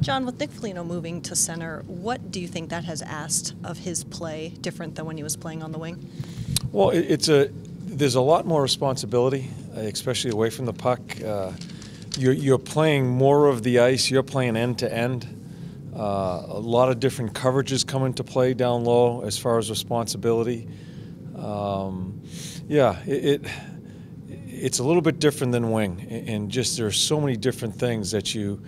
John, with Nick Foligno moving to center, what do you think that has asked of his play different than when he was playing on the wing? Well, there's a lot more responsibility, especially away from the puck. You're playing more of the ice. You're playing end to end. A lot of different coverages come into play down low as far as responsibility. It's a little bit different than wing, and just there's so many different things that you,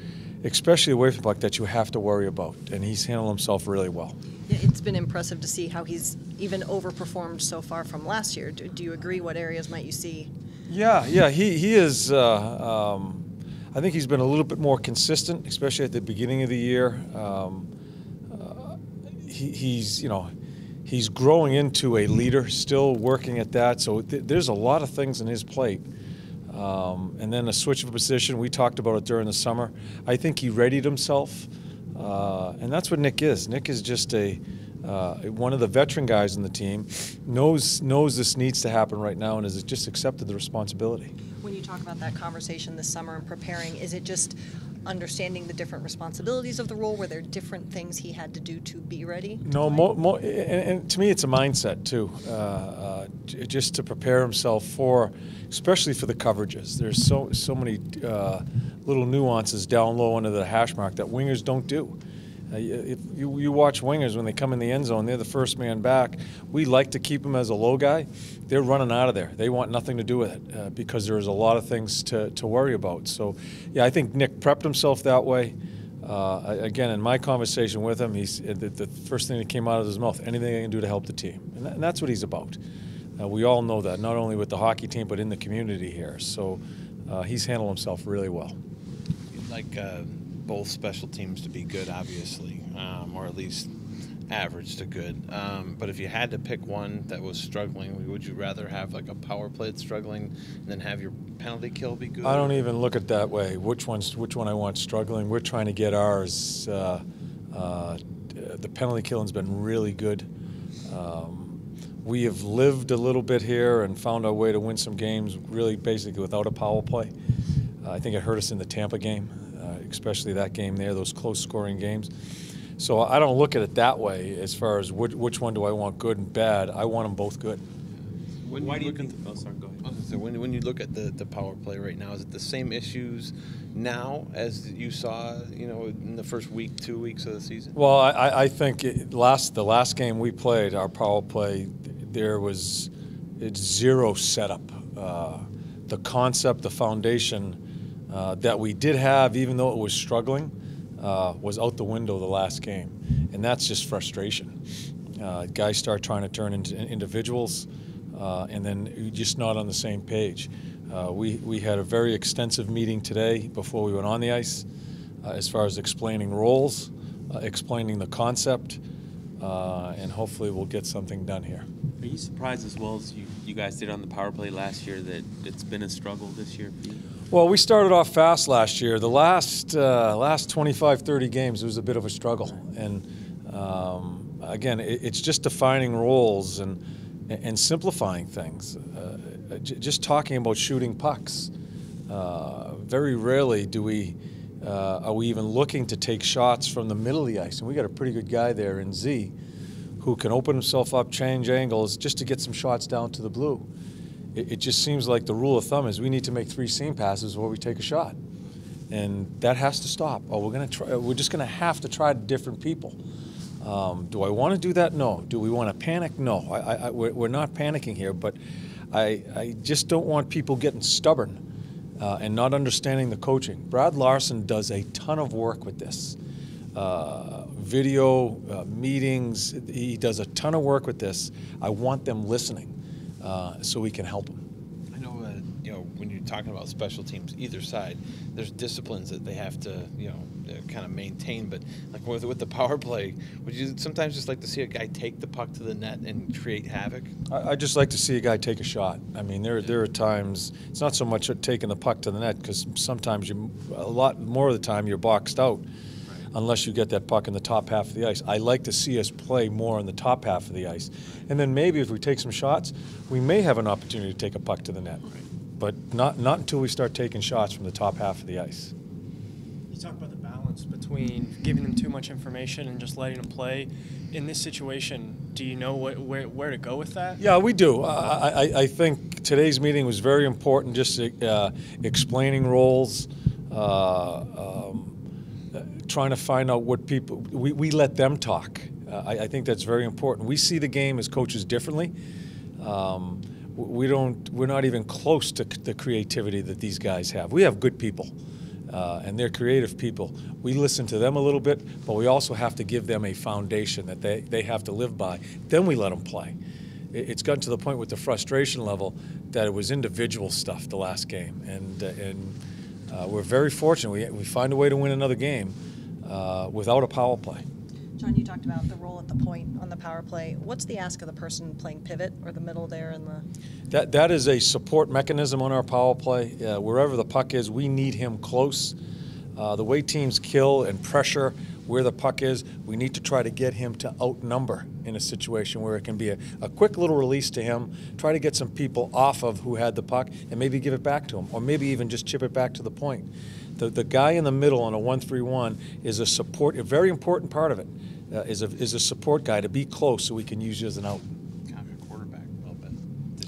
especially away from the puck, that you have to worry about, and he's handled himself really well. It's been impressive to see how he's even overperformed so far from last year. Do you agree? What areas might you see? Yeah, he is. I think he's been a little bit more consistent, especially at the beginning of the year. He's growing into a leader, still working at that. So there's a lot of things in his plate. And then a switch of a position, we talked about it during the summer. I think he readied himself, and that's what Nick is. Nick is just one of the veteran guys in the team, knows this needs to happen right now and has just accepted the responsibility. When you talk about that conversation this summer and preparing, is it just understanding the different responsibilities of the role? Were there different things he had to do to be ready? No, and to me it's a mindset too, just to prepare himself for, especially for the coverages. There's so many little nuances down low under the hash mark that wingers don't do. If you watch wingers when they come in the end zone, they're the first man back. We like to keep them as a low guy. They're running out of there. They want nothing to do with it because there's a lot of things to worry about. So, yeah, I think Nick prepped himself that way. Again, in my conversation with him, the first thing that came out of his mouth, anything I can do to help the team. And that's what he's about. We all know that, not only with the hockey team, but in the community here. So he's handled himself really well. You'd like both special teams to be good, obviously, or at least average to good. But if you had to pick one that was struggling, would you rather have like a power play that's struggling and then have your penalty kill be good? I don't even look at it that way. Which one I want struggling? We're trying to get ours. The penalty killing's been really good. We have lived a little bit here and found our way to win some games really basically without a power play. I think it hurt us in the Tampa game, especially that game there, those close scoring games. So I don't look at it that way as far as which one do I want good and bad. I want them both good. Why do you think? Oh, sorry, go ahead. So when you look at the power play right now, is it the same issues now as you saw, in the first week, 2 weeks of the season? Well, I think the last game we played, our power play, it's zero setup. The concept, the foundation that we did have, even though it was struggling, was out the window the last game, and that's just frustration. Guys start trying to turn into individuals, and then you're just not on the same page. We had a very extensive meeting today before we went on the ice, as far as explaining roles, explaining the concept, and hopefully we'll get something done here. Are you surprised as well as you guys did on the power play last year that it's been a struggle this year for you? Well, we started off fast last year. The last 25, 30 games, it was a bit of a struggle. And again, it's just defining roles and simplifying things. Just talking about shooting pucks. Very rarely are we even looking to take shots from the middle of the ice. And we got a pretty good guy there in Z who can open himself up, change angles, just to get some shots down to the blue. It just seems like the rule of thumb is we need to make 3 seam passes before we take a shot. And that has to stop. We're just going to have to try different people. Do I want to do that? No. Do we want to panic? No. We're not panicking here, but I just don't want people getting stubborn and not understanding the coaching. Brad Larson does a ton of work with this. Video, meetings, he does a ton of work with this. I want them listening so we can help them. I know, when you're talking about special teams, either side, there's disciplines that they have to, kind of maintain. But like with the power play, would you sometimes just like to see a guy take the puck to the net and create havoc? I just like to see a guy take a shot. I mean, there are times it's not so much taking the puck to the net because sometimes a lot more of the time you're boxed out. Unless you get that puck in the top half of the ice. I like to see us play more in the top half of the ice. And then maybe if we take some shots, we may have an opportunity to take a puck to the net. But not until we start taking shots from the top half of the ice. You talk about the balance between giving them too much information and just letting them play. In this situation, do you know where to go with that? Yeah, we do. I think today's meeting was very important, just explaining roles, trying to find out what people, we let them talk. I think that's very important. We see the game as coaches differently. We're not even close to the creativity that these guys have. We have good people. And they're creative people. We listen to them a little bit, but we also have to give them a foundation that they have to live by. Then we let them play. It's gotten to the point with the frustration level that it was individual stuff the last game, and we're very fortunate. We find a way to win another game without a power play. John, you talked about the role at the point on the power play. What's the ask of the person playing pivot or the middle there in the? That is a support mechanism on our power play. Wherever the puck is, we need him close. The way teams kill and pressure where the puck is, we need to try to get him to outnumber in a situation where it can be a quick little release to him, try to get some people off of who had the puck and maybe give it back to him, or maybe even just chip it back to the point. The guy in the middle on a 1-3-1 is a very important part of it, is a support guy to be close so we can use you as an out. Kind of a quarterback a little bit.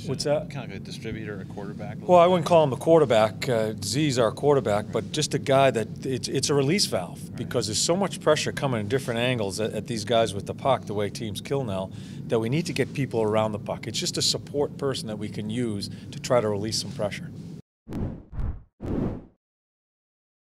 What's that? Kind of like a distributor, a quarterback. Well, I wouldn't call him the quarterback. Z's our quarterback, but just a guy that it's a release valve because there's so much pressure coming in different angles at these guys with the puck, the way teams kill now, that we need to get people around the puck. It's just a support person that we can use to try to release some pressure.